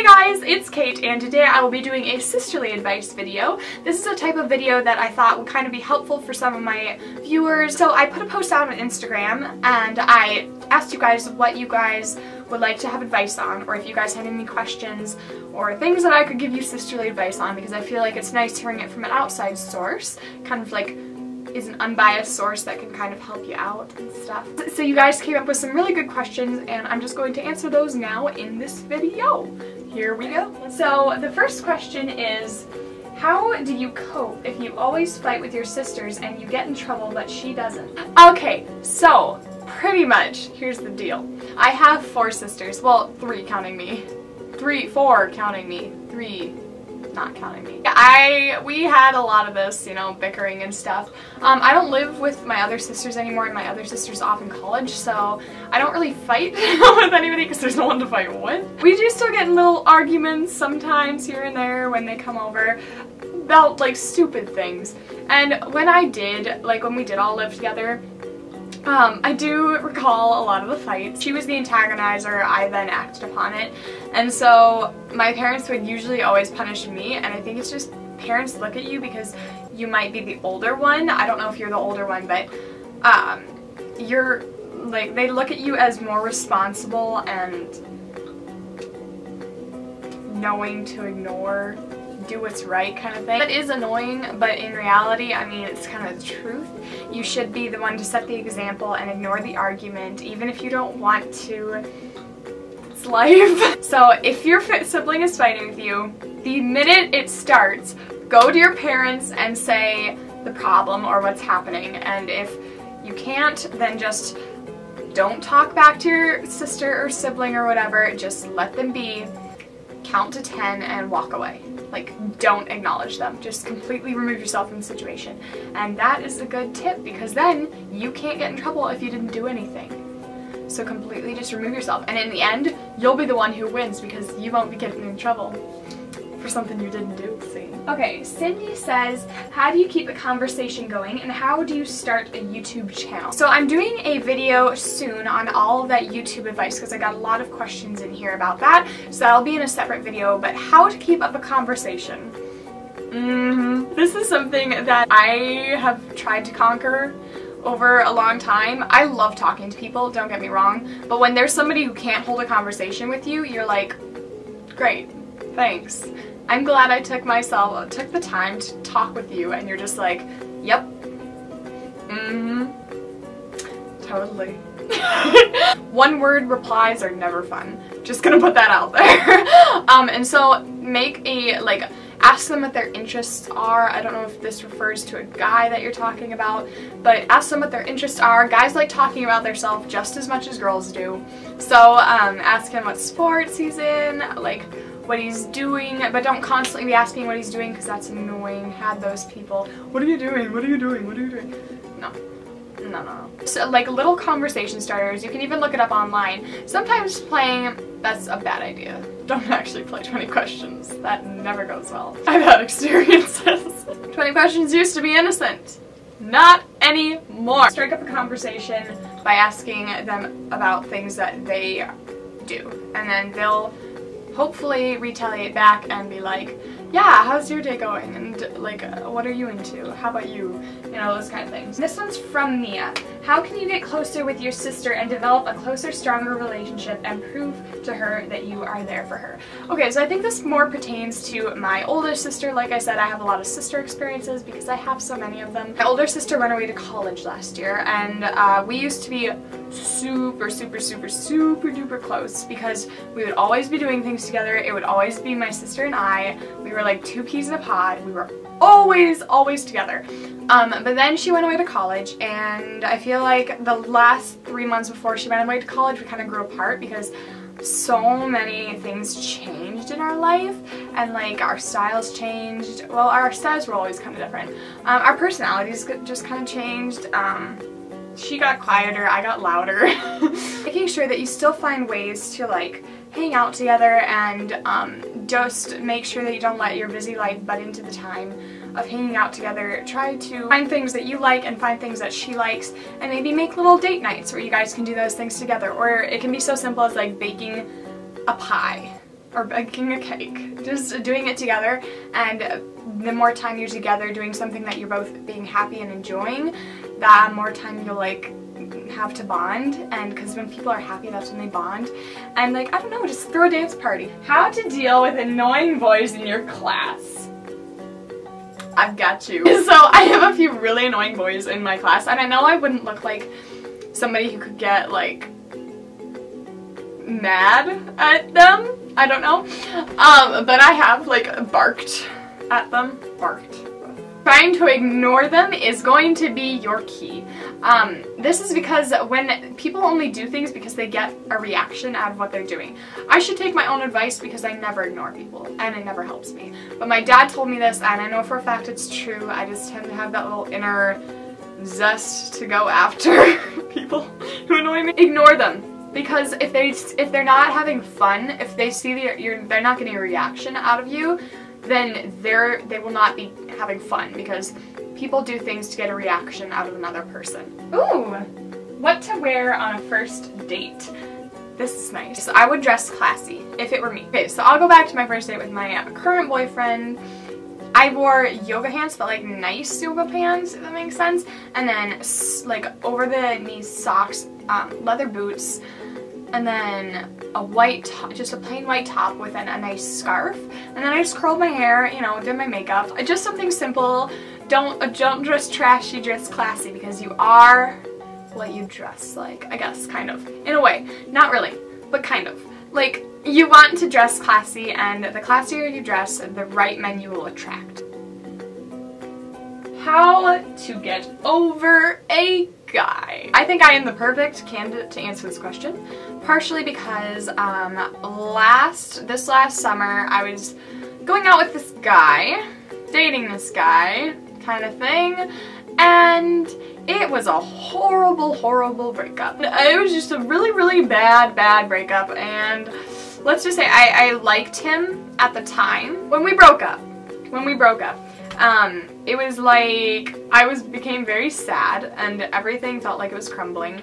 guys, it's Kate, and today I will be doing a sisterly advice video. This is a type of video that I thought would kind of be helpful for some of my viewers. So I put a post out on Instagram and I asked you guys what you guys would like to have advice on, or if you guys had any questions or things that I could give you sisterly advice on, because I feel like it's nice hearing it from an outside source, kind of like is an unbiased source that can kind of help you out and stuff. So you guys came up with some really good questions and I'm just going to answer those now in this video. Here we go. So the first question is, how do you cope if you always fight with your sisters and you get in trouble but she doesn't? Okay, so pretty much here's the deal. I have 4 sisters, well 3 counting me. 4 counting me. 3 not counting me. We had a lot of this, you know, bickering and stuff. I don't live with my other sisters anymore, and my other sister's off in college, so I don't really fight with anybody because there's no one to fight with. We do still get in little arguments sometimes here and there when they come over about like stupid things. And when I did, like when we did all live together, I do recall a lot of the fights. She was the antagonizer, I then acted upon it, and so my parents would usually always punish me, and I think it's just parents look at you because you might be the older one. I don't know if you're the older one, but you're like, they look at you as more responsible and knowing to ignore, do what's right kind of thing. That is annoying, but in reality, I mean, it's kind of the truth. You should be the one to set the example and ignore the argument, even if you don't want to. It's life. So if your sibling is fighting with you, the minute it starts, go to your parents and say the problem or what's happening, and if you can't, then just don't talk back to your sister or sibling or whatever, just let them be, count to 10 and walk away. Like, don't acknowledge them. Just completely remove yourself from the situation. And that is a good tip, because then you can't get in trouble if you didn't do anything. So completely just remove yourself. And in the end, you'll be the one who wins because you won't be getting in trouble for something you didn't do. See? Okay, Cindy says, how do you keep the conversation going and how do you start a YouTube channel? So I'm doing a video soon on all of that YouTube advice because I got a lot of questions in here about that, so that'll be in a separate video. But how to keep up a conversation. This is something that I have tried to conquer over a long time. I love talking to people, don't get me wrong, but when there's somebody who can't hold a conversation with you, you're like, great, thanks. I'm glad I took the time to talk with you, and you're just like, yep, totally. One-word replies are never fun. Just gonna put that out there. And so ask them what their interests are. I don't know if this refers to a guy that you're talking about, but ask them what their interests are. Guys like talking about themselves just as much as girls do. So ask him what sports he's in, like what he's doing, but don't constantly be asking what he's doing because that's annoying. Had those people, what are you doing? What are you doing? What are you doing? No. So like little conversation starters, you can even look it up online. Sometimes playing, that's a bad idea. Don't actually play 20 questions. That never goes well. I've had experiences. 20 questions used to be innocent. Not anymore. Strike up a conversation by asking them about things that they do, and then they'll hopefully retaliate back and be like, yeah, how's your day going? And like, what are you into? How about you? You know, those kind of things. This one's from Mia. How can you get closer with your sister and develop a closer, stronger relationship and prove to her that you are there for her? Okay, so I think this more pertains to my older sister. Like I said, I have a lot of sister experiences because I have so many of them. My older sister went away to college last year, and we used to be super duper close because we would always be doing things together. It would always be my sister and I. We were like 2 peas in a pod. We were always together. But then she went away to college, and I feel like the last 3 months before she went away to college, we kind of grew apart because so many things changed in our life, and like our styles changed. Well, our styles were always kind of different. Our personalities just kind of changed. She got quieter, I got louder. Making sure that you still find ways to like hang out together, and just make sure that you don't let your busy life butt into the time of hanging out together. Try to find things that you like and find things that she likes, and maybe make little date nights where you guys can do those things together. Or it can be so simple as like baking a pie or baking a cake. Just doing it together, and the more time you're together doing something that you're both being happy and enjoying, the more time you'll like have to bond. And because when people are happy, that's when they bond. And like, I don't know, just throw a dance party. How to deal with annoying boys in your class. I've got you. So I have a few really annoying boys in my class, and I know I wouldn't look like somebody who could get like mad at them. I don't know. But I have like barked at them. Trying to ignore them is going to be your key. This is because when people only do things because they get a reaction out of what they're doing. I should take my own advice because I never ignore people and it never helps me. But my dad told me this, and I know for a fact it's true. I just tend to have that little inner zest to go after people who annoy me. Ignore them. Because if they're not having fun, if they see they're not getting a reaction out of you, then they will not be having fun, because people do things to get a reaction out of another person. Ooh, what to wear on a first date. This is nice. So I would dress classy if it were me. Okay, so I'll go back to my first date with my current boyfriend. I wore yoga pants, but like nice yoga pants, if that makes sense. And then like over the knees socks, leather boots, and then a white top, just a plain white top with a nice scarf. And then I just curled my hair, you know, did my makeup. Just something simple. Don't dress trashy, dress classy, because you are what you dress like, I guess, kind of. In a way. Not really, but kind of. Like, you want to dress classy, and the classier you dress, the right men you will attract. How to get over a guy. I think I am the perfect candidate to answer this question, partially because this last summer I was going out with this guy, dating this guy kind of thing, and it was a horrible breakup. It was just a really bad breakup, and let's just say I liked him at the time when we broke up. It was like I became very sad, and everything felt like it was crumbling.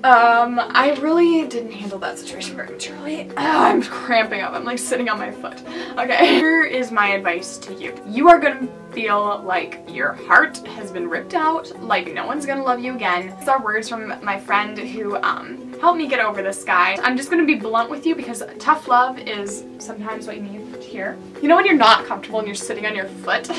I really didn't handle that situation very maturely. I'm cramping up. I'm like sitting on my foot. Okay, here is my advice to you. You are gonna feel like your heart has been ripped out, like no one's gonna love you again. These are words from my friend who helped me get over this guy. I'm just gonna be blunt with you because tough love is sometimes what you need to hear. You know when you're not comfortable and you're sitting on your foot?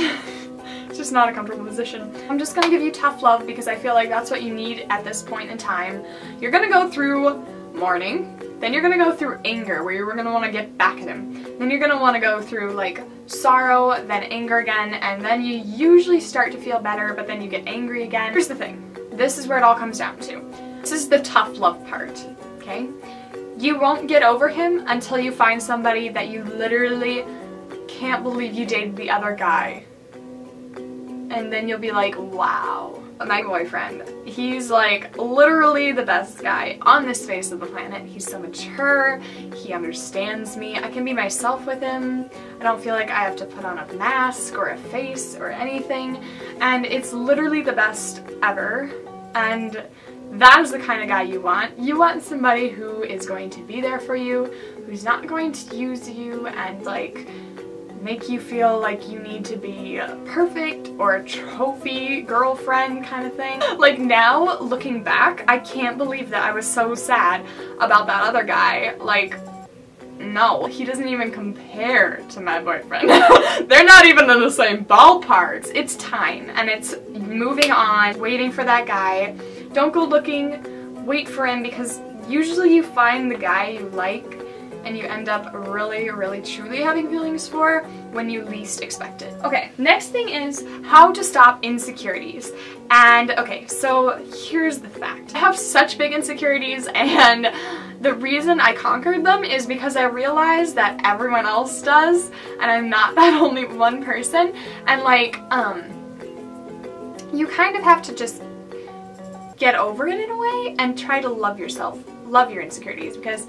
It's just not a comfortable position. I'm just gonna give you tough love because I feel like that's what you need at this point in time. You're gonna go through mourning, then you're gonna go through anger where you're gonna wanna get back at him. Then you're gonna wanna go through like sorrow, then anger again, and then you usually start to feel better, but then you get angry again. Here's the thing. This is where it all comes down to. This is the tough love part, okay? You won't get over him until you find somebody that you literally can't believe you dated the other guy. And then you'll be like, wow. My boyfriend, he's like literally the best guy on this face of the planet. He's so mature, he understands me, I can be myself with him. I don't feel like I have to put on a mask or a face or anything. And it's literally the best ever. And that is the kind of guy you want. You want somebody who is going to be there for you, who's not going to use you and like make you feel like you need to be perfect or a trophy girlfriend kind of thing. Like now, looking back, I can't believe that I was so sad about that other guy. Like, no, he doesn't even compare to my boyfriend. They're not even in the same ballpark. It's time, and it's moving on, waiting for that guy. Don't go looking, wait for him, because usually you find the guy you like and you end up really truly having feelings for when you least expect it. Okay, next thing is how to stop insecurities. And okay, so here's the fact. I have such big insecurities, and the reason I conquered them is because I realized that everyone else does, and I'm not that only one person. And like, you kind of have to just get over it in a way and try to love yourself, love your insecurities, because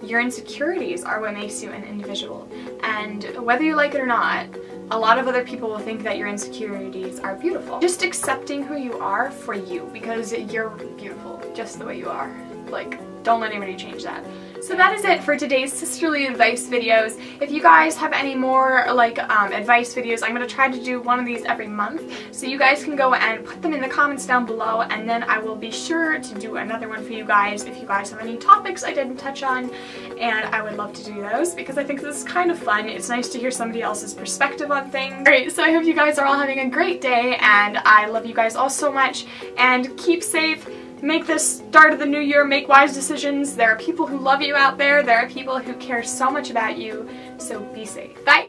your insecurities are what makes you an individual. And whether you like it or not, a lot of other people will think that your insecurities are beautiful. Just accepting who you are for you, because you're beautiful just the way you are. Like, don't let anybody change that. So that is it for today's sisterly advice videos. If you guys have any more like advice videos, I'm going to try to do one of these every month. So you guys can go and put them in the comments down below, and then I will be sure to do another one for you guys if you guys have any topics I didn't touch on, and I would love to do those because I think this is kind of fun. It's nice to hear somebody else's perspective on things. Alright, so I hope you guys are all having a great day, and I love you guys all so much, and keep safe. Make this start of the new year, make wise decisions. There are people who love you out there. There are people who care so much about you. So be safe. Bye!